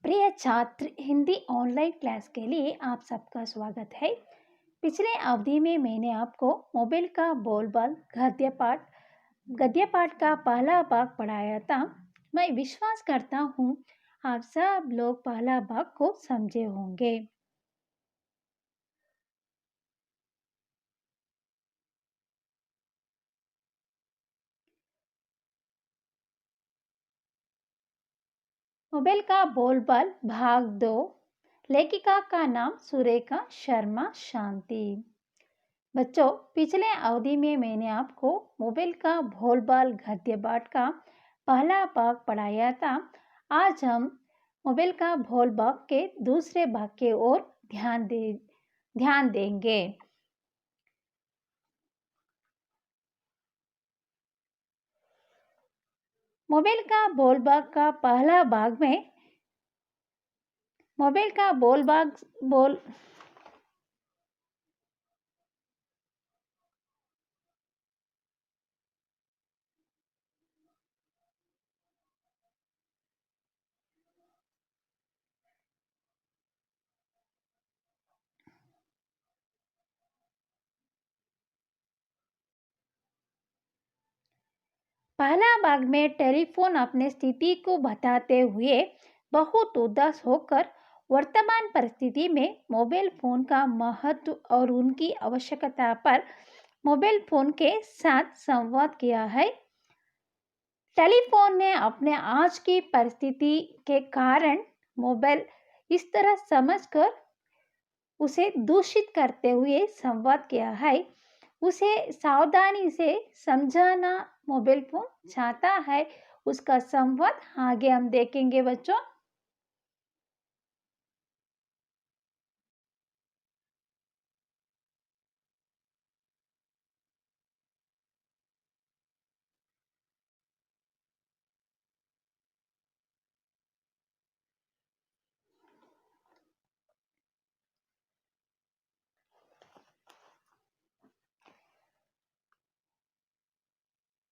प्रिय छात्र, Hindi online class के लिए आप सबका स्वागत है। पिछले अवधि में मैंने आपको मोबाइल का बोलबाल गद्य पाठ का पहला भाग पढ़ाया था। मैं विश्वास करता हूँ आप सब लोग पहला भाग को समझे होंगे। मोबाइल का बोलबाल भाग 2। लेखिका का नाम सुरेखा शर्मा शांति। बच्चों, पिछले अवधि में मैंने आपको मोबाइल का बोलबाल गद्य पाठ का पहला भाग पढ़ाया था। आज हम मोबाइल का बोलबाल के दूसरे भाग की ओर ध्यान देंगे। मोबाइल का बोलबाल का पहला भाग में मोबाइल का पहला भाग में टेलीफोन अपने स्थिति को बताते हुए बहुत उदास होकर वर्तमान परिस्थिति में मोबाइल फोन का महत्व और उनकी आवश्यकता पर मोबाइल फोन के साथ संवाद किया है। टेलीफोन ने अपने आज की परिस्थिति के कारण मोबाइल इस तरह समझकर उसे दूषित करते हुए संवाद किया है। उसे सावधानी से समझाना मोबाइल फोन चाहता है। उसका संवाद आगे हम देखेंगे बच्चों।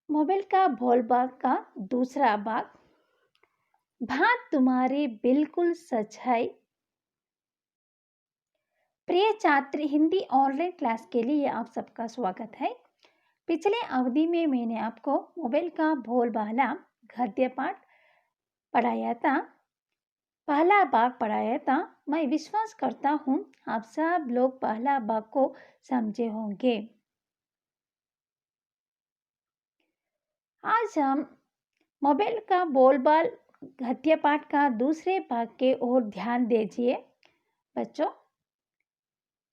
मोबाइल का बोलबाल का दूसरा भाग। बात तुम्हारी बिल्कुल सच है। प्रिय छात्र, हिंदी ऑनलाइन क्लास के लिए आप सबका स्वागत है। पिछले अवधि में मैंने आपको मोबाइल का बोलबाला गद्य पाठ पढ़ाया था, पहला भाग पढ़ाया था। मैं विश्वास करता हूँ आप सब लोग पहला भाग को समझे होंगे। आज हम मोबाइल का बोलबाल गद्य पाठ का दूसरे भाग के ओर ध्यान दीजिए बच्चों।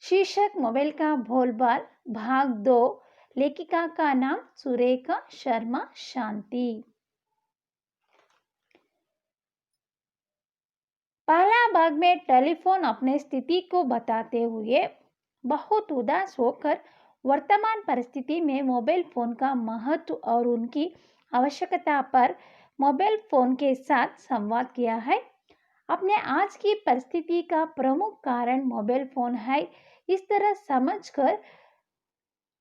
शीर्षक मोबाइल का बोलबाल भाग 2। लेखिका का नाम सुरेखा शर्मा शांति। पहला भाग में टेलीफोन अपने स्थिति को बताते हुए बहुत उदास होकर वर्तमान परिस्थिति में मोबाइल फोन का महत्व और उनकी आवश्यकता पर मोबाइल फोन के साथ संवाद किया है। अपने आज की परिस्थिति का प्रमुख कारण मोबाइल फोन है। इस तरह समझकर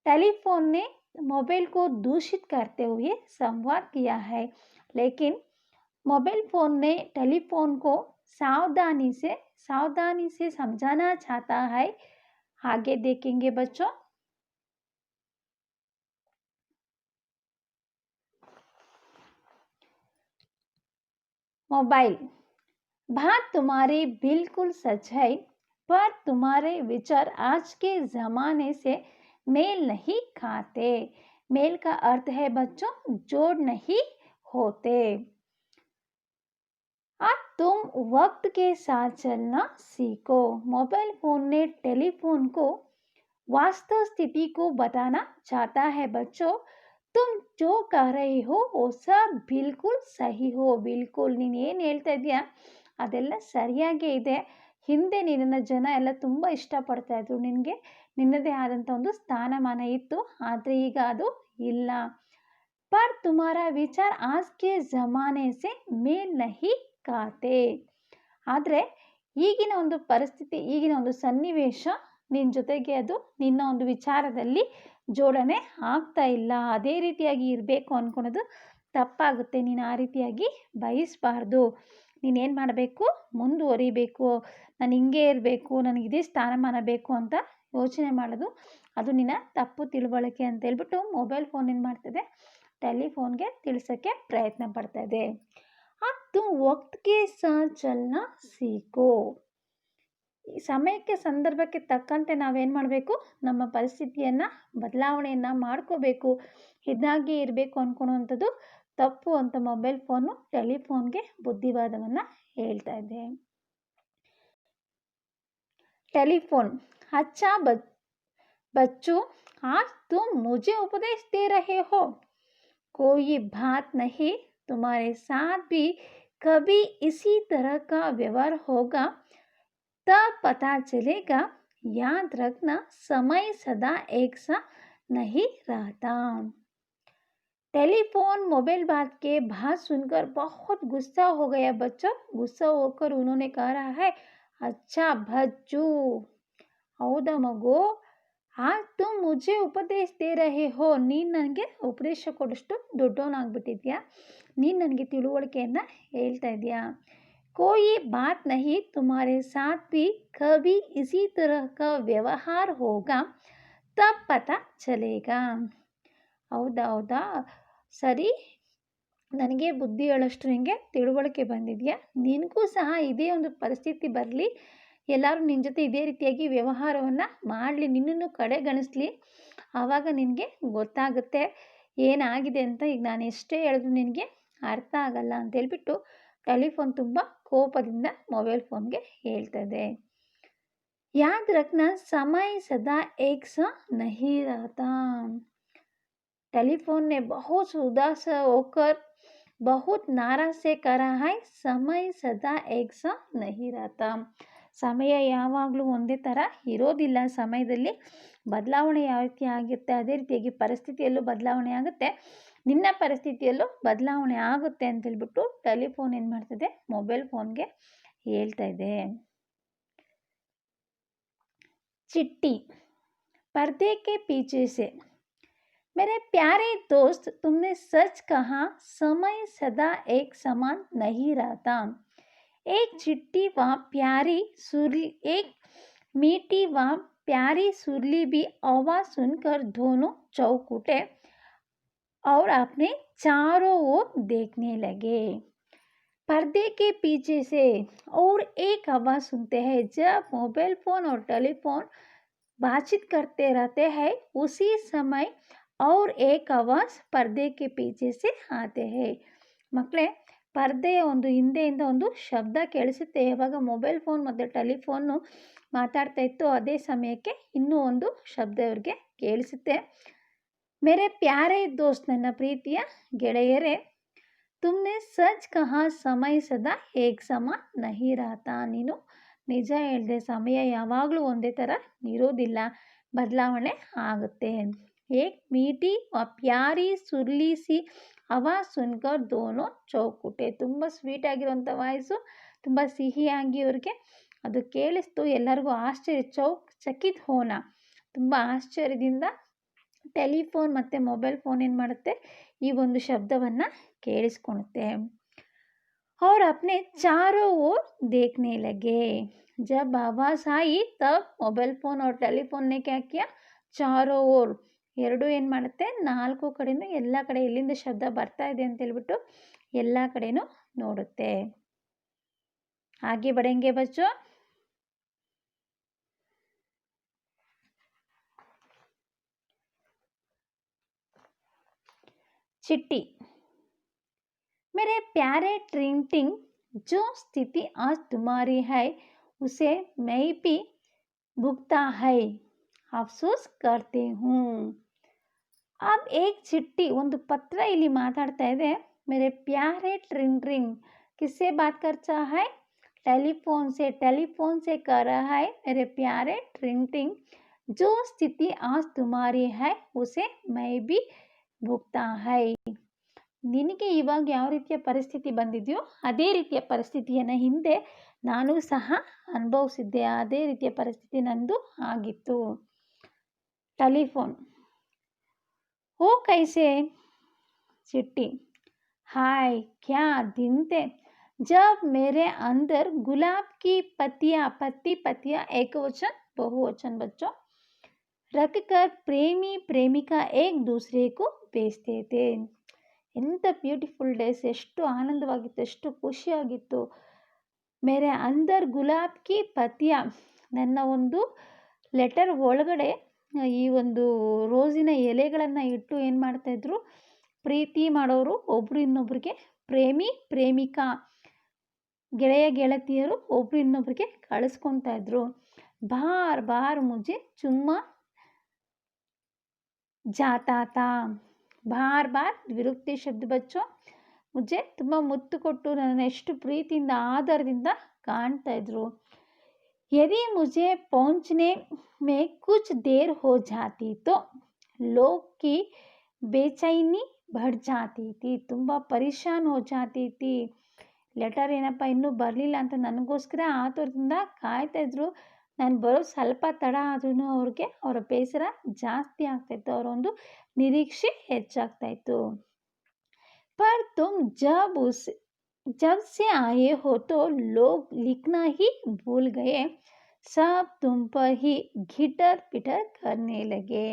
टेलीफोन ने मोबाइल को दूषित करते हुए संवाद किया है, लेकिन मोबाइल फोन ने टेलीफोन को सावधानी से समझाना चाहता है। आगे देखेंगे बच्चों। मोबाइल। बात तुम्हारी बिल्कुल सच है, पर तुम्हारे विचार आज के जमाने से मेल नहीं खाते। मेल का अर्थ है बच्चों जोड़ नहीं होते। अब तुम वक्त के साथ चलना सीखो। मोबाइल फोन ने टेलीफोन को वास्तव स्थिति को बताना चाहता है बच्चों। तुम जो कह रहे हो वो सब बिल्कुल सही हो। ಬಿಲ್ಕುಲ್ ನೀನು ಏನು ಹೇಳ್ತಾ ಇದೀಯಾ ಅದೆಲ್ಲ ಸರಿಯಾಗೇ ಇದೆ. ಹಿಂದೆ ನಿನ್ನನ್ನು ಜನ ಎಲ್ಲ ತುಂಬ ಇಷ್ಟಪಡ್ತಾ ಇದ್ರು. ನಿನಗೆ ನಿನ್ನದೇ ಆದಂಥ ಒಂದು ಸ್ಥಾನಮಾನ ಇತ್ತು, ಆದರೆ ಈಗ ಅದು ಇಲ್ಲ. पर तुम्हारा विचार आज के ज़माने से मेल नहीं खाते. ಆದರೆ ಈಗಿನ ಒಂದು ಪರಿಸ್ಥಿತಿ, ಈಗಿನ ಒಂದು ಸನ್ನಿವೇಶ ನಿನ್ನ ಜೊತೆಗೆ ಅದು ನಿನ್ನ ಒಂದು ವಿಚಾರದಲ್ಲಿ ಜೋಡಣೆ ಆಗ್ತಾ ಇಲ್ಲ. ಅದೇ ರೀತಿಯಾಗಿ ಇರಬೇಕು ಅಂದ್ಕೊಳೋದು ತಪ್ಪಾಗುತ್ತೆ. ನೀನು ಆ ರೀತಿಯಾಗಿ ಬಯಸಬಾರ್ದು. ನೀನೇನು ಮಾಡಬೇಕು, ಮುಂದುವರಿಬೇಕು. ನಾನು ಹಿಂಗೆ ಇರಬೇಕು, ನನಗೆ ಇದೇ ಸ್ಥಾನಮಾನ ಬೇಕು ಅಂತ ಯೋಚನೆ ಮಾಡೋದು ಅದು ನಿನ್ನ ತಪ್ಪು ತಿಳುವಳಿಕೆ ಅಂತ ಹೇಳ್ಬಿಟ್ಟು ಮೊಬೈಲ್ ಫೋನ್ ಏನು ಮಾಡ್ತದೆ, ಟೆಲಿಫೋನ್ಗೆ ತಿಳಿಸೋಕ್ಕೆ ಪ್ರಯತ್ನ ಪಡ್ತಾಯಿದೆ. अब तुम वक्त के साथ चलना सीखो. ಈ ಸಮಯಕ್ಕೆ ಸಂದರ್ಭಕ್ಕೆ ತಕ್ಕಂತೆ ನಾವೇನು ಮಾಡಬೇಕು, ನಮ್ಮ ಪರಿಸ್ಥಿತಿಯನ್ನು ಬದಲಾವಣೆಯನ್ನು ಮಾಡ್ಕೋಬೇಕು. ಇದಾಗಿ ಇರಬೇಕು ಅಂದ್ಕೊಳೋವಂಥದ್ದು ತಪ್ಪು ಅಂತ ಮೊಬೈಲ್ ಫೋನು ಟೆಲಿಫೋನ್ಗೆ ಬುದ್ಧಿವಾದವನ್ನು ಹೇಳ್ತಾ ಇದೆ. टेलीफोन, अच्छा बच्चों, आज तुम मुझे उपदेश दे रहे हो, कोई बात नहीं, तुम्हारे साथ भी कभी इसी तरह का व्यवहार होगा, तब पता चलेगा. याद रखना, समय सदा एक सा नहीं रहता. टेलीफोन मोबाइल बात के बात सुनकर बहुत गुस्सा हो गया बच्चों. गुस्सा होकर उन्होंने कहा है, अच्छा बच्चू, ಹೌದಾ ಮಗು, आज तुम मुझे उपदेश दे रहे हो, ನೀನು ನನಗೆ ಉಪದೇಶ ಕೊಡಷ್ಟು ದೊಡ್ಡವನಾಗ್ಬಿಟ್ಟಿದ್ಯಾ, ನೀನು ನನಗೆ ತಿಳುವಳಿಕೆಯನ್ನು ಹೇಳ್ತಾ ಇದೆಯಾ. कोई बात नहीं, तुम्हारे साथ भी कभी इसी तरह का व्यवहार होगा, तब पता चलेगा. ಹೌದಾ ಸರಿ, ನನಗೆ ಬುದ್ಧಿ ಹೇಳೋಷ್ಟು ನಿನಗೆ ತಿಳುವಳಿಕೆ ಬಂದಿದೆಯಾ, ನಿನಗೂ ಸಹ ಇದೇ ಒಂದು ಪರಿಸ್ಥಿತಿ ಬರಲಿ, ಎಲ್ಲರೂ ನಿನ್ನ ಜೊತೆ ಇದೇ ರೀತಿಯಾಗಿ ವ್ಯವಹಾರವನ್ನು ಮಾಡಲಿ, ನಿನ್ನನ್ನು ಕಡೆಗಣಿಸ್ಲಿ, ಆವಾಗ ನಿನಗೆ ಗೊತ್ತಾಗುತ್ತೆ ಏನಾಗಿದೆ ಅಂತ. ಈಗ ನಾನು ಎಷ್ಟೇ ಹೇಳಿದ್ರು ನಿನಗೆ ಅರ್ಥ ಆಗಲ್ಲ ಅಂತ ಹೇಳ್ಬಿಟ್ಟು ಟೆಲಿಫೋನ್ ತುಂಬ ಕೋಪದಿಂದ ಮೊಬೈಲ್ ಫೋನ್ಗೆ ಹೇಳ್ತದೆ. याद रखना, समय सदा एक सा नहीं रहता. टेलीफोन ने बहुत उदास होकर बहुत नाराज से कहा है, समय सदा एक सा नहीं रहता. ಸಮಯ ಯಾವಾಗಲೂ ಒಂದೇ ಥರ ಇರೋದಿಲ್ಲ, ಸಮಯದಲ್ಲಿ ಬದಲಾವಣೆ ಯಾವ ರೀತಿ ಆಗುತ್ತೆ ಅದೇ ರೀತಿಯಾಗಿ ಪರಿಸ್ಥಿತಿಯಲ್ಲೂ ಬದಲಾವಣೆ ಆಗುತ್ತೆ, ನಿನ್ನ ಪರಿಸ್ಥಿತಿಯಲ್ಲೂ ಬದಲಾವಣೆ ಆಗುತ್ತೆ ಅಂತೇಳ್ಬಿಟ್ಟು ಟೆಲಿಫೋನ್ ಏನು ಮಾಡ್ತದೆ, ಮೊಬೈಲ್ ಫೋನ್ಗೆ ಹೇಳ್ತಾ ಇದೆ. चिट्ठी, पर्दे के पीछे से. मेरे प्यारे दोस्त, तुमने सच कहा, समय सदा एक समान नहीं रहता. एक चिट्ठी व प्यारी सुरली, एक मीठी व प्यारी सुरली भी आवाज़ सुनकर दोनों चौंक उठे और अपने चारों ओर देखने लगे. पर्दे के पीछे से और एक आवाज़ सुनते हैं. जब मोबाइल फ़ोन और टेलीफोन बातचीत करते रहते हैं, उसी समय और एक आवाज़ पर्दे के पीछे से आते हैं. ಮಕ್ಕಳೇ, ಪರ್ದೆಯ ಒಂದು ಹಿಂದೆಯಿಂದ ಒಂದು ಶಬ್ದ ಕೇಳಿಸುತ್ತೆ. ಯಾವಾಗ ಮೊಬೈಲ್ ಫೋನ್ ಮತ್ತು ಟೆಲಿಫೋನು ಮಾತಾಡ್ತಾ ಇತ್ತು, ಅದೇ ಸಮಯಕ್ಕೆ ಇನ್ನೂ ಒಂದು ಶಬ್ದ ಇವ್ರಿಗೆ ಕೇಳಿಸುತ್ತೆ. ಮೇರೆ ಪ್ಯಾರೆ ದೋಸ್ತ್, ನನ್ನ ಪ್ರೀತಿಯ ಗೆಳೆಯರೇ, ತುಮ್ನೆ ಸಚ್ ಕಹಾ, ಸಮಯ ಸದಾ ಏಕ್ ಸಮ ನಹಿ ರಹತಾ. ನೀನು ನಿಜ ಹೇಳಿದೆ, ಸಮಯ ಯಾವಾಗಲೂ ಒಂದೇ ಥರ ಇರೋದಿಲ್ಲ, ಬದಲಾವಣೆ ಆಗುತ್ತೆ. ಏಕ್ ಮೀಟಿ ವ ಪ್ಯಾರಿ ಸುರ್ಲಿ ಸಿ ಆವಾಜ್ ಸುನ್ಕರ್ ದೋನೋ ಚೌಕುಟೆ. ತುಂಬ ಸ್ವೀಟಾಗಿರೋಂಥ ವಾಯ್ಸು, ತುಂಬ ಸಿಹಿಯಾಗಿ ಅವ್ರಿಗೆ ಅದು ಕೇಳಿಸ್ತು. ಎಲ್ಲರಿಗೂ ಆಶ್ಚರ್ಯ, ಚಕಿತ್ ಹೋನ, ತುಂಬ ಆಶ್ಚರ್ಯದಿಂದ ಟೆಲಿಫೋನ್ ಮತ್ತು ಮೊಬೈಲ್ ಫೋನ್ ಏನು ಮಾಡುತ್ತೆ, ಈ ಒಂದು ಶಬ್ದವನ್ನು ಕೇಳಿಸ್ಕೊಳುತ್ತೆ. और अपने चारों ओर देखने लगे. जब आवाज़ आई तब मोबाइल फ़ोन और टेलीफोन ने क्या किया, चारों ओर, ಎರಡು ಏನು ಮಾಡುತ್ತೆ, ನಾಲ್ಕು ಕಡೆಯೂ ಎಲ್ಲ ಕಡೆ ಎಲ್ಲಿಂದ ಶಬ್ದ ಬರ್ತಾ ಇದೆ ಅಂತ ಹೇಳ್ಬಿಟ್ಟು ಎಲ್ಲ ಕಡೆಯೂ ನೋಡುತ್ತೆ. आगे बढ़ेंगे बच्चों. चिट्ठी, मेरे प्यारे ट्रिंटिंग, जो स्थिति आज तुम्हारी है उसे मैं भी भुगता है, अफसोस करती हूँ. अब एक चिट्ठी, ಒಂದು ಪತ್ರ ಇಲ್ಲಿ ಮಾತಾಡ್ತಾ ಇದೆ. मेरे प्यारे ट्रिंटिंग, किससे बात करता है, टेलीफोन से कह रहा है, मेरे प्यारे ट्रिंटिंग, जो स्थिति आज तुम्हारी है उसे मैं भी भुगता है. ನಿನಗೆ ಇವಾಗ ಯಾವ ರೀತಿಯ ಪರಿಸ್ಥಿತಿ ಬಂದಿದೆಯೋ ಅದೇ ರೀತಿಯ ಪರಿಸ್ಥಿತಿಯನ್ನು ಹಿಂದೆ ನಾನು ಸಹ ಅನುಭವಿಸಿದ್ದೆ, ಅದೇ ರೀತಿಯ ಪರಿಸ್ಥಿತಿ ನಂದು ಆಗಿತ್ತು. ಟೆಲಿಫೋನ್, ಓ ಕೈಸೆ. ಚಿಟ್ಟಿ, ಹಾಯ್, ಕ್ಯಾ ದಿನ್ ತೆ, जब मेरे अंदर गुलाब की पत्तियां, पत्ती पत्तियां एक वचन बहुवचन बच्चों, रखकर प्रेमी प्रेमिका एक दूसरे को बेचते थे. ಎಂಥ ಬ್ಯೂಟಿಫುಲ್ ಡೇಸ್, ಎಷ್ಟು ಆನಂದವಾಗಿತ್ತು, ಎಷ್ಟು ಖುಷಿಯಾಗಿತ್ತು. ಮೇರೆ ಅಂದರ್ ಗುಲಾಬ್ ಕಿ ಪತಿಯ, ನನ್ನ ಒಂದು ಲೆಟರ್ ಒಳಗಡೆ ಈ ಒಂದು ರೋಸಿನ ಎಲೆಗಳನ್ನು ಇಟ್ಟು ಏನು ಮಾಡ್ತಾಯಿದ್ರು, ಪ್ರೀತಿ ಮಾಡೋರು ಒಬ್ರು ಇನ್ನೊಬ್ರಿಗೆ, ಪ್ರೇಮಿ ಪ್ರೇಮಿಕಾ ಗೆಳೆಯ ಗೆಳತಿಯರು ಒಬ್ರು ಇನ್ನೊಬ್ರಿಗೆ ಕಳಿಸ್ಕೊತಾ ಇದ್ರು. ಬಾರ್ ಬಾರ್ ಮುಜೆ ಚುಮ್ಮ ಜಾತಾ ತಾ. ಬಾರ್ ಬಾರ್ ವಿರುಕ್ತಿ ಶಬ್ದ ಬಚ್ಚೋ, ಮುಜೆ ತುಂಬ ಮುತ್ತು ಕೊಟ್ಟು ನನ್ನ ಎಷ್ಟು ಪ್ರೀತಿಯಿಂದ ಆಧಾರದಿಂದ ಕಾಣ್ತಾ ಇದ್ರು. यदि मुझे पहुंचने में कुछ देर हो जाती तो लोग की बेचैनी बढ़ जाती थी. ತುಂಬ ಪರೇಶಾನ್ ಹೋ ಜಾತಿ ಥಿ. ಲೆಟರ್ ಏನಪ್ಪ ಇನ್ನೂ ಬರಲಿಲ್ಲ ಅಂತ ನನಗೋಸ್ಕರ ಆತುರದಿಂದ ಕಾಯ್ತಾಯಿದ್ರು. ನಾನು ಬರೋದು ಸ್ವಲ್ಪ ತಡ ಆದ್ರೂ ಅವ್ರಿಗೆ ಅವರ ಬೇಸರ ಜಾಸ್ತಿ ಆಗ್ತಾಯಿತ್ತು, ಅವರ ಒಂದು ನಿರೀಕ್ಷೆ ಹೆಚ್ಚಾಗ್ತಾಯಿತ್ತು. पर तुम जब से आए हो तो लोग लिखना ही भूल गए, सब तुम पर ही घिटर पिटर करने लगे.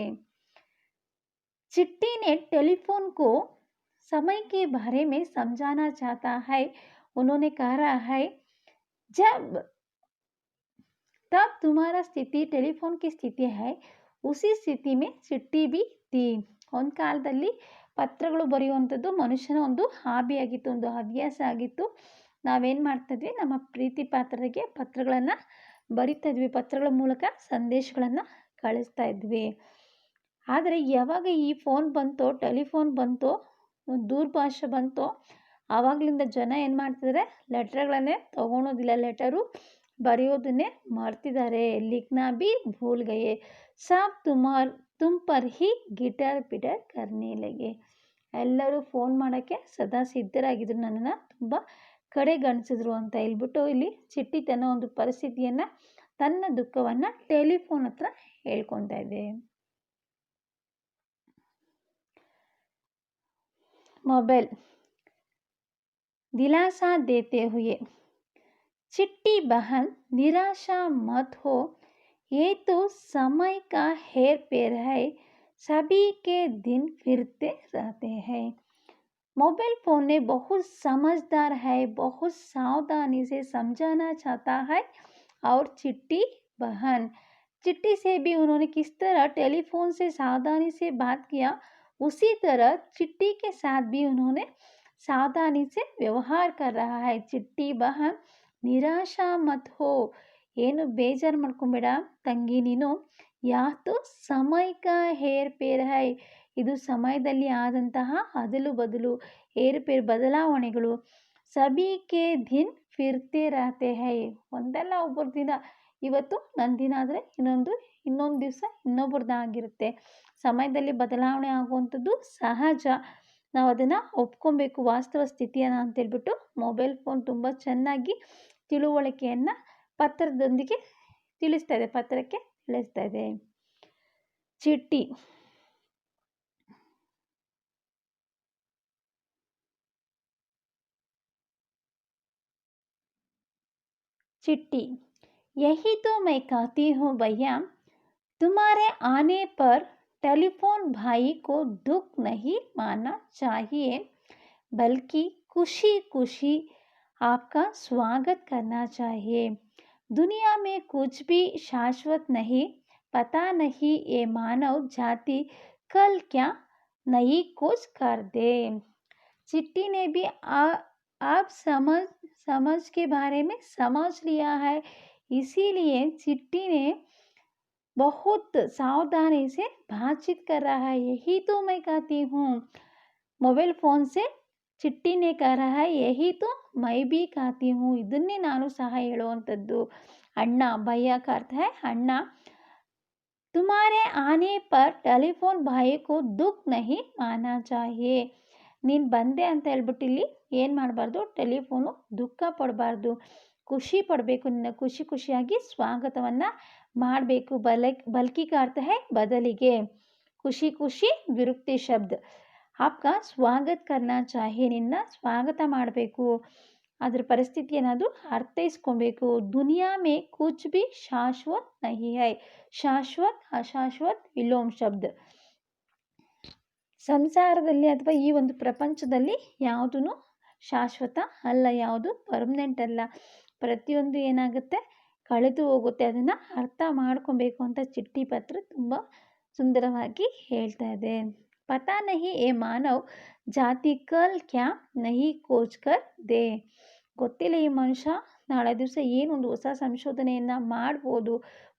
चिट्टी ने टेलीफोन को समय के बारे में समझाना चाहता है. उन्होंने कहा है जब तब तुम्हारा स्थिति टेलीफोन की स्थिति है उसी स्थिति में चिट्टी भी थी. ಒಂದು ಕಾಲದಲ್ಲಿ ಪತ್ರಗಳು ಬರೆಯುವಂಥದ್ದು ಮನುಷ್ಯನ ಒಂದು ಹಾಬಿಯಾಗಿತ್ತು, ಒಂದು ಹವ್ಯಾಸ ಆಗಿತ್ತು. ನಾವೇನು ಮಾಡ್ತಾಯಿದ್ವಿ, ನಮ್ಮ ಪ್ರೀತಿ ಪಾತ್ರರಿಗೆ ಪತ್ರಗಳನ್ನು ಬರಿತಾಯಿದ್ವಿ, ಪತ್ರಗಳ ಮೂಲಕ ಸಂದೇಶಗಳನ್ನು ಕಳಿಸ್ತಾ ಇದ್ವಿ. ಆದರೆ ಯಾವಾಗ ಈ ಫೋನ್ ಬಂತೋ, ಟೆಲಿಫೋನ್ ಬಂತೋ, ದೂರಭಾಷೆ ಬಂತೋ, ಆವಾಗಲಿಂದ ಜನ ಏನು ಮಾಡ್ತಿದ್ದಾರೆ, ಲೆಟ್ರ್ಗಳನ್ನೇ ತೊಗೊಳೋದಿಲ್ಲ, ಲೆಟರು ಬರೆಯೋದನ್ನೇ ಮರ್ತಿದ್ದಾರೆ. ಲಿಖ್ನಾ ಬಿ ಭೂಲ್ ಗಯೆ, ಸಾಬ್ ತುಮ್ ಪರ್ ಹಿ ಗಿಟರ್ ಪಿಟರ್ ಕರ್ನೆ ಲಗೆ. ಎಲ್ಲರೂ ಫೋನ್ ಮಾಡೋಕ್ಕೆ ಸದಾ ಸಿದ್ಧರಾಗಿದ್ದರು, ನನ್ನನ್ನು ತುಂಬ ಕಡೆಗಣಿಸಿದ್ರು ಅಂತ ಹೇಳ್ಬಿಟ್ಟು ಇಲ್ಲಿ ಚಿಟ್ಟಿ ತನ್ನ ಒಂದು ಪರಿಸ್ಥಿತಿಯನ್ನು, ತನ್ನ ದುಃಖವನ್ನು ಟೆಲಿಫೋನ್ ಹತ್ರ ಹೇಳ್ಕೊತಾ ಇದೆ. ಮೊಬೈಲ್ दिलासा देते हुए, चिट्टी बहन निराशा मत हो, ये तो समय का हेर फेर है, सभी के दिन फिरते रहते हैं. मोबाइल फ़ोन ने बहुत समझदार है, बहुत सावधानी से समझाना चाहता है. और चिट्टी बहन, चिट्टी से भी उन्होंने किस तरह टेलीफोन से सावधानी से बात किया, उसी तरह चिट्टी के साथ भी उन्होंने सावधानी से व्यवहार कर रहा है. चिट्टी बहन निराशा मत हो, ಏನು ಬೇಜಾರು ಮಾಡ್ಕೊಂಬೇಡ ತಂಗಿ ನೀನು. ಯಾತು ಸಮಯ ಕಾ ಹೇರ್ ಪೇರ್ ಹೈ, ಇದು ಸಮಯದಲ್ಲಿ ಆದಂತಹ ಅದಲು ಬದಲು, ಏರುಪೇರು ಬದಲಾವಣೆಗಳು. ಸಭಿ ಕೆ ದಿನ್ ಫಿರ್ತೆ ರಹತೆ ಹೈ, ಒಂದಲ್ಲ ಒಬ್ಬರ ದಿನ, ಇವತ್ತು ನನ್ನ ದಿನ ಆದರೆ ಇನ್ನೊಂದು ದಿವಸ ಇನ್ನೊಬ್ಬರದ್ದಾಗಿರುತ್ತೆ. ಸಮಯದಲ್ಲಿ ಬದಲಾವಣೆ ಆಗುವಂಥದ್ದು ಸಹಜ, ನಾವು ಅದನ್ನು ಒಪ್ಕೊಬೇಕು, ವಾಸ್ತವ ಸ್ಥಿತಿಯನ್ನು ಅಂತೇಳ್ಬಿಟ್ಟು ಮೊಬೈಲ್ ಫೋನ್ ತುಂಬ ಚೆನ್ನಾಗಿ ತಿಳುವಳಿಕೆಯನ್ನು ಪತ್ರದೊಂದಿಗೆ ತಿಳಿಸ್ತಾ ಇದೆ, ಪತ್ರಕ್ಕೆ ತಿಳಿಸ್ತಾ ಇದೆ. चिट्टी चिट्टी, यही तो मैं कहती हूँ भैया, तुम्हारे आने पर टेलीफोन भाई को दुख नहीं मानना चाहिए, बल्कि खुशी खुशी आपका स्वागत करना चाहिए. दुनिया में कुछ भी शाश्वत नहीं, पता नहीं ये मानव जाति कल क्या नई खोज कर दे. चिट्टी ने भी आप समझ के बारे में समझ लिया है, इसीलिए चिट्टी ने बहुत सावधानी से बातचीत कर रहा है. यही तो मैं कहती हूँ, मोबाइल फ़ोन से चिट्टी ने कह रहा है, यही तो मैं भी कहती हूँ, ಇದನ್ನೇ ನಾನು ಸಹ ಹೇಳುವಂಥದ್ದು. ಅಣ್ಣ, ಭಯ್ಯ का अर्थ है ಅಣ್ಣ. तुम्हारे आने पर टेलीफोन भाई को दुख नहीं मानना चाहिए, ನೀನು ಬಂದೆ ಅಂತ ಹೇಳ್ಬಿಟ್ಟು ಇಲ್ಲಿ ಏನು ಮಾಡಬಾರ್ದು, ಟೆಲಿಫೋನು ದುಃಖ ಪಡಬಾರ್ದು, ಖುಷಿ ಪಡಬೇಕು, ನಿನ್ನ ಖುಷಿ ಖುಷಿಯಾಗಿ ಸ್ವಾಗತವನ್ನು ಮಾಡಬೇಕು. ಬಲ್ಕಿ का अर्थ है ಬದಲಿಗೆ, ಖುಷಿ ಖುಷಿ ವಿರುಕ್ತಿ ಶಬ್ದ, आपका स्वागत करना चाहिए, ನಿನ್ನ ಸ್ವಾಗತ ಮಾಡಬೇಕು. ಅದರ ಪರಿಸ್ಥಿತಿಯನ್ನು ಅದು ಅರ್ಥೈಸ್ಕೊಬೇಕು. ದುನಿಯಾ ಮೇ ಕುಚ್ ಭಿ ಶಾಶ್ವತ್ ನಹಿ ಹೈ, ಶಾಶ್ವತ್ ಅಶಾಶ್ವತ್ ವಿಲೋಮ್ ಶಬ್ದ. ಸಂಸಾರದಲ್ಲಿ ಅಥವಾ ಈ ಒಂದು ಪ್ರಪಂಚದಲ್ಲಿ ಯಾವುದೂ ಶಾಶ್ವತ ಅಲ್ಲ, ಯಾವುದು ಪರ್ಮನೆಂಟ್ ಅಲ್ಲ. ಪ್ರತಿಯೊಂದು ಏನಾಗುತ್ತೆ, ಕಳೆದು ಹೋಗುತ್ತೆ. ಅದನ್ನು ಅರ್ಥ ಮಾಡ್ಕೊಬೇಕು ಅಂತ ಚಿಟ್ಟಿ ಪತ್ರ ತುಂಬ ಸುಂದರವಾಗಿ ಹೇಳ್ತಾ ಇದೆ. ಪತಾ ನಹಿ ಎ ಮಾನವ್ ಜಾತಿ ಕಲ್ ಕ್ಯಾ ನಹಿ ಕೋಚ್ ಕರ್ ದೇ. ಗೊತ್ತಿಲ್ಲ ಈ ಮನುಷ್ಯ ನಾಳೆ ದಿವಸ ಏನೊಂದು ಹೊಸ ಸಂಶೋಧನೆಯನ್ನು ಮಾಡ್ಬೋದು,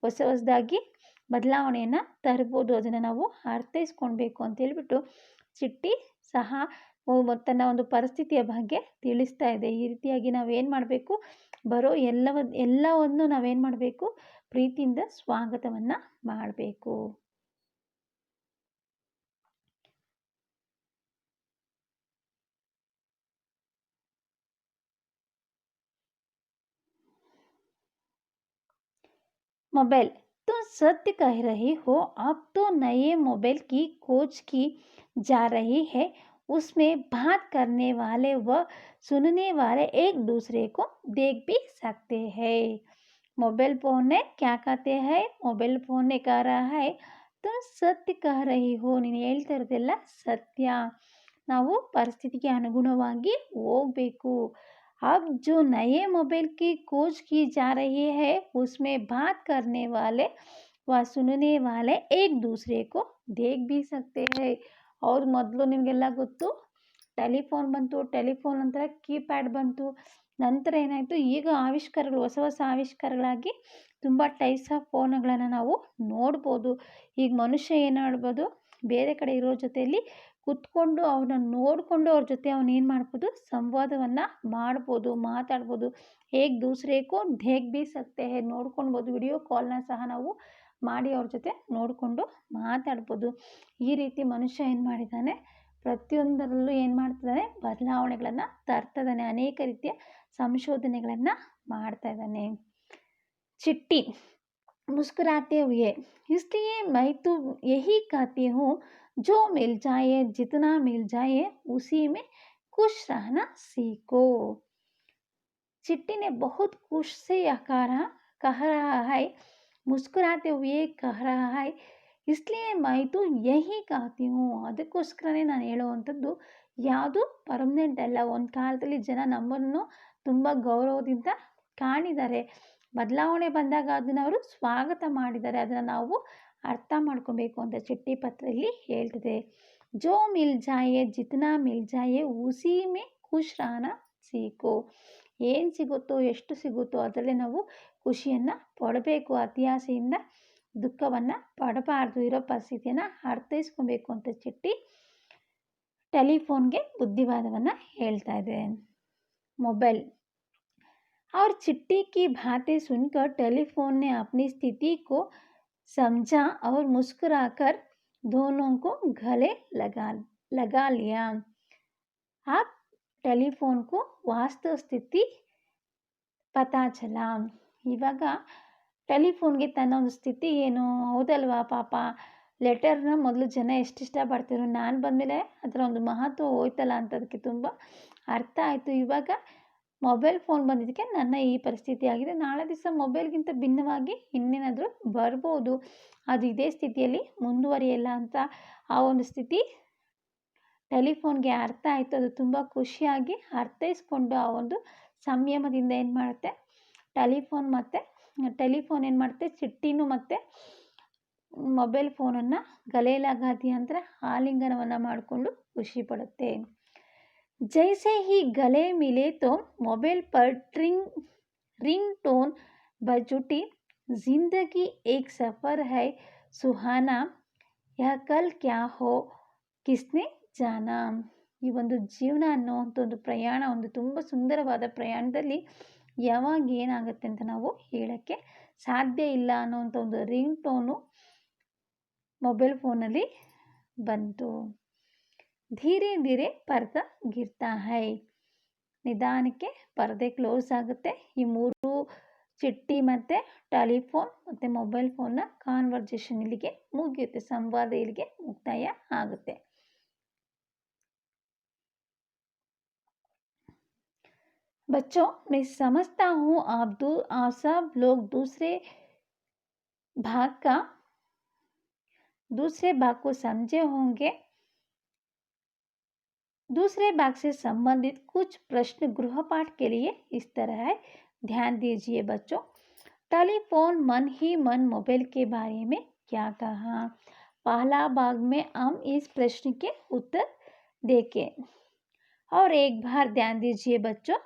ಹೊಸದಾಗಿ ಬದಲಾವಣೆಯನ್ನು ತರ್ಬೋದು. ಅದನ್ನು ನಾವು ಅರ್ಥೈಸ್ಕೊಳ್ಬೇಕು ಅಂತ ಹೇಳ್ಬಿಟ್ಟು ಚಿಟ್ಟಿ ಸಹ ತನ್ನ ಒಂದು ಪರಿಸ್ಥಿತಿಯ ಬಗ್ಗೆ ತಿಳಿಸ್ತಾ ಇದೆ. ಈ ರೀತಿಯಾಗಿ ನಾವೇನು ಮಾಡಬೇಕು, ಬರೋ ಎಲ್ಲವನ್ನು ನಾವೇನು ಮಾಡಬೇಕು, ಪ್ರೀತಿಯಿಂದ ಸ್ವಾಗತವನ್ನು ಮಾಡಬೇಕು. मोबाइल, तुम सत्य कह रही हो। अब तो नए मोबाइल की खोज की जा रही है। उसमें बात करने वाले व सुनने वाले एक दूसरे को देख भी सकते हैं। मोबाइल फ़ोन ने क्या कहते हैं, मोबाइल फ़ोन ने कह रहा है तुम सत्य कह रही हो, ನೀನು ಹೇಳ್ತಾ ಇರೋದೆಲ್ಲ ಸತ್ಯ. ನಾವು ಪರಿಸ್ಥಿತಿಗೆ ಅನುಗುಣವಾಗಿ ಹೋಗಬೇಕು. अब जो नए मोबाइल की खोज की जा रही है उसमें बात करने वाले व सुनने वाले एक दूसरे को देख भी सकते हैं. ಅವ್ರು ಮೊದಲು ನಿಮಗೆಲ್ಲ ಗೊತ್ತು, ಟೆಲಿಫೋನ್ ಬಂತು, ಟೆಲಿಫೋನ್ ನಂತರ ಕೀಪ್ಯಾಡ್ ಬಂತು, ನಂತರ ಏನಾಯಿತು, ಈಗ ಆವಿಷ್ಕಾರಗಳು ಹೊಸ ಹೊಸ ಆವಿಷ್ಕಾರಗಳಾಗಿ ತುಂಬ ಟೈಪ್ಸ್ ಆಫ್ ಫೋನ್ಗಳನ್ನು ನಾವು ನೋಡ್ಬೋದು. ಈಗ ಮನುಷ್ಯ ಏನು ಮಾಡ್ಬೋದು, ಬೇರೆ ಕಡೆ ಇರೋ ಜೊತೆಯಲ್ಲಿ ಕೂತ್ಕೊಂಡು ಅವನ್ನ ನೋಡಿಕೊಂಡು ಅವ್ರ ಜೊತೆ ಅವನೇನು ಮಾಡ್ಬೋದು, ಸಂವಾದವನ್ನು ಮಾಡ್ಬೋದು, ಮಾತಾಡ್ಬೋದು. ಹೇಗೆ ದೂಸರೇಕೋ ದೇಖ್ ಭೀ ಸಕ್ತೆ ಹೇ, ನೋಡ್ಕೊಳ್ಬೋದು. ವಿಡಿಯೋ ಕಾಲ್ನ ಸಹ ನಾವು ಮಾಡಿ ಅವ್ರ ಜೊತೆ ನೋಡಿಕೊಂಡು ಮಾತಾಡ್ಬೋದು. ಈ ರೀತಿ ಮನುಷ್ಯ ಏನು ಮಾಡಿದ್ದಾನೆ, ಪ್ರತಿಯೊಂದರಲ್ಲೂ ಏನು ಮಾಡ್ತಿದ್ದಾನೆ, ಬದಲಾವಣೆಗಳನ್ನು ತರ್ತಿದ್ದಾನೆ, ಅನೇಕ ರೀತಿಯ ಸಂಶೋಧನೆಗಳನ್ನು ಮಾಡ್ತಾ ಇದ್ದಾನೆ. ಚಿಟ್ಟಿ मुस्कुराते हुए, इसलिए मैं तो यही कहती हूँ जो मिल जाए, जितना मिल जाए उसी में खुश रहना सीखो. चिट्टी ने बहुत खुश से यह कह रहा है, मुस्कुराते हुए कह रहा है, इसलिए मैं तो यही कहती हूँ. ಅದಕ್ಕೋಸ್ಕರನೇ ನಾನು ಹೇಳುವಂಥದ್ದು, ಯಾವುದು ಪರ್ಮನೆಂಟ್ ಅಲ್ಲ. ಒಂದು ಕಾಲದಲ್ಲಿ ಜನ ನಮ್ಮನ್ನು ತುಂಬ ಗೌರವದಿಂದ ಕಾಣಿದ್ದಾರೆ, ಬದಲಾವಣೆ ಬಂದಾಗ ಅದನ್ನು ಅವರು ಸ್ವಾಗತ ಮಾಡಿದ್ದಾರೆ. ಅದನ್ನು ನಾವು ಅರ್ಥ ಮಾಡ್ಕೊಬೇಕು ಅಂತ ಚಿಟ್ಟಿ ಪತ್ರದಲ್ಲಿ ಹೇಳ್ತಿದೆ. ಜೋ ಮಿಲ್ ಜಾಯೆ ಜಿತ್ನಾ ಮಿಲ್ ಜಾಯೆ ಉಸಿ ಮೇ ಖುಷ್ ರಹನಾ ಸೀಖೋ. ಏನು ಸಿಗುತ್ತೋ, ಎಷ್ಟು ಸಿಗುತ್ತೋ ಅದರಲ್ಲಿ ನಾವು ಖುಷಿಯನ್ನು ಪಡಬೇಕು. ಅತಿಯಾಸೆಯಿಂದ ದುಃಖವನ್ನು ಪಡಬಾರ್ದು. ಇರೋ ಪರಿಸ್ಥಿತಿಯನ್ನು ಅರ್ಥೈಸ್ಕೊಬೇಕು ಅಂತ ಚಿಟ್ಟಿ ಟೆಲಿಫೋನ್ಗೆ ಬುದ್ಧಿವಾದವನ್ನು ಹೇಳ್ತಾ ಇದೆ. ಮೊಬೈಲ್ और चिट्टी की बातें सुनकर टेलीफोन ने अपनी स्थिति को समझा और मुस्कुराकर दोनों को गले लगा लिया. अब टेलीफोन को वास्तव स्थिति पता चला. ಇವಾಗ ಟೆಲಿಫೋನ್ಗೆ ತನ್ನ ಒಂದು ಸ್ಥಿತಿ ಏನು, ಹೌದಲ್ವಾ, ಪಾಪ ಲೆಟರ್ನ ಮೊದಲು ಜನ ಎಷ್ಟು ಇಷ್ಟಪಡ್ತಿದ್ರು, ನಾನು ಬಂದಮೇಲೆ ಅದರ ಒಂದು ಮಹತ್ವ ಹೋಯ್ತಲ್ಲ ಅಂತ ಅದಕ್ಕೆ ತುಂಬ ಅರ್ಥ ಆಯಿತು. ಇವಾಗ ಮೊಬೈಲ್ ಫೋನ್ ಬಂದಿದ್ದಕ್ಕೆ ನನ್ನ ಈ ಪರಿಸ್ಥಿತಿ ಆಗಿದೆ, ನಾಳೆ ದಿವಸ ಮೊಬೈಲ್ಗಿಂತ ಭಿನ್ನವಾಗಿ ಇನ್ನೇನಾದರೂ ಬರ್ಬೋದು, ಅದು ಇದೇ ಸ್ಥಿತಿಯಲ್ಲಿ ಮುಂದುವರಿಯಲ್ಲ ಅಂತ ಆ ಒಂದು ಸ್ಥಿತಿ ಟೆಲಿಫೋನ್ಗೆ ಅರ್ಥ ಆಯಿತು. ಅದು ತುಂಬ ಖುಷಿಯಾಗಿ ಅರ್ಥೈಸ್ಕೊಂಡು ಆ ಒಂದು ಸಂಯಮದಿಂದ ಏನು ಮಾಡುತ್ತೆ, ಟೆಲಿಫೋನ್ ಏನು ಮಾಡುತ್ತೆ, ಚಿಟ್ಟಿನೂ ಮತ್ತು ಮೊಬೈಲ್ ಫೋನನ್ನು ಗಲೆ ಲಗಾದಿ ಅಂದರೆ ಆಲಿಂಗನವನ್ನು ಮಾಡಿಕೊಂಡು ಖುಷಿ ಪಡುತ್ತೆ. जैसे ही गले मिले तो मोबाइल पर रिंगटोन बज उठी. जिंदगी एक सफ़र है सुहाना, यह कल क्या हो किसने जाना. ಈ ಒಂದು ಜೀವನ ಅನ್ನೋವಂಥ ಒಂದು ಪ್ರಯಾಣ, ಒಂದು ತುಂಬ ಸುಂದರವಾದ ಪ್ರಯಾಣದಲ್ಲಿ ಯಾವಾಗ ಏನಾಗುತ್ತೆ ಅಂತ ನಾವು ಹೇಳೋಕ್ಕೆ ಸಾಧ್ಯ ಇಲ್ಲ ಅನ್ನೋವಂಥ ಒಂದು ರಿಂಗ್ ಟೋನು ಮೊಬೈಲ್ ಫೋನಲ್ಲಿ ಬಂತು. ಧೀರೆ ಧೀರೆ ಪರ್ದಾ ಗಿರ್ತಾ ಹೈ, ನಿಧಾನಕ್ಕೆ ಪರದೆ ಕ್ಲೋಸ್ ಆಗುತ್ತೆ. ಈ ಮೂರು ಚಿಟ್ಟಿ ಮತ್ತು ಟೆಲಿಫೋನ್ ಮತ್ತು ಮೊಬೈಲ್ ಫೋನ್ನ ಕಾನ್ವರ್ಜೇಷನ್ ಇಲ್ಲಿಗೆ ಮುಗಿಯುತ್ತೆ, ಸಂವಾದ ಇಲ್ಲಿಗೆ ಮುಕ್ತಾಯ ಆಗುತ್ತೆ. बच्चों, मैं समझता हूँ आप सब लोग भाग का दूसरे भाग को समझे होंगे। दूसरे भाग से संबंधित कुछ प्रश्न गृहपाठ के लिए इस तरह है। ध्यान दीजिए बच्चों। टेलीफोन मन ही मन मोबाइल के बारे में क्या कहा? पहला भाग में हम इस प्रश्न के उत्तर देखें। और एक बार ध्यान दीजिए बच्चों।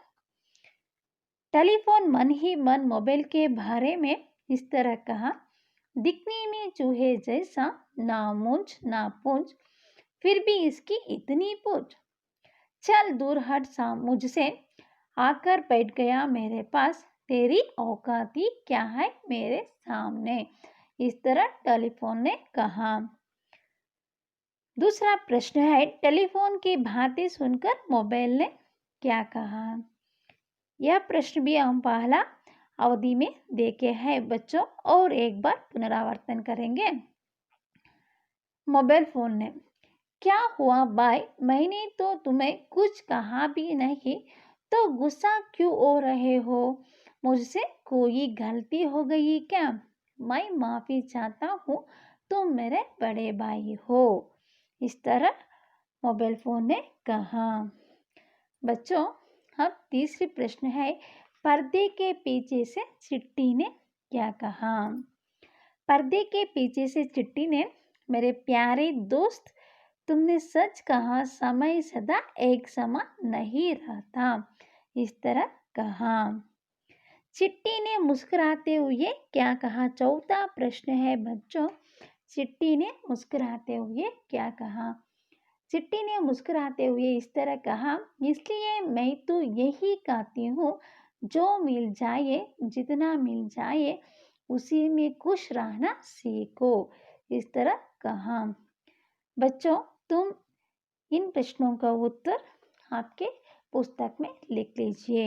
टेलीफोन मन ही मन मोबाइल के बारे में इस तरह कहा। दिखने में चूहे जैसा, ना मूंछ ना पूंछ, फिर भी इसकी इतनी पूछ। चल दूर हट सा मुझसे, आकर बैठ गया मेरे पास, तेरी औकाती क्या है मेरे सामने। इस तरह टेलीफोन ने कहा। दूसरा प्रश्न है, टेलीफोन की बातें सुनकर मोबाइल ने क्या कहा? यह प्रश्न भी हम पहला अवधि में देखे हैं बच्चों, और एक बार पुनरावर्तन करेंगे। मोबाइल फोन ने, क्या हुआ भाई, मैंने तो तुम्हें कुछ कहा भी नहीं, तो गुस्सा क्यों हो रहे हो? मुझसे कोई गलती हो गई क्या? मैं माफी चाहता हूँ, तुम मेरे बड़े भाई हो। इस तरह मोबाइल फोन ने कहा। बच्चों, अब तीसरी प्रश्न है, पर्दे के पीछे से चिट्टी ने क्या कहा? पर्दे के पीछे से चिट्टी ने, मेरे प्यारे दोस्त, तुमने सच कहा, समय सदा एक समान नहीं रहता। इस तरह कहा। चिट्टी ने मुस्कुराते हुए क्या कहा? चौथा प्रश्न है बच्चों। चिट्टी ने मुस्कुराते हुए क्या कहा? चिट्टी ने मुस्कुराते हुए इस तरह कहा, इसलिए मैं तो यही कहती हूँ, जो मिल जाए, जितना मिल जाए, उसी में खुश रहना सीखो। इस तरह कहा। बच्चों, तुम इन प्रश्नों का उत्तर आपके पुस्तक में लिख लीजिए।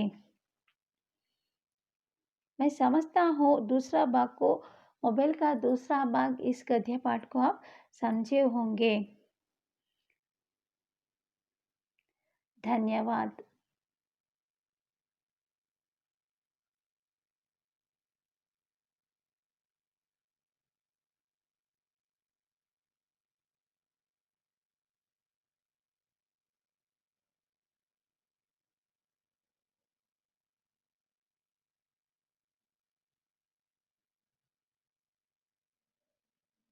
मैं समझता हूँ दूसरा भाग को, मोबाइल का दूसरा भाग, इस गद्य पाठ को आप समझे होंगे। धन्यवाद।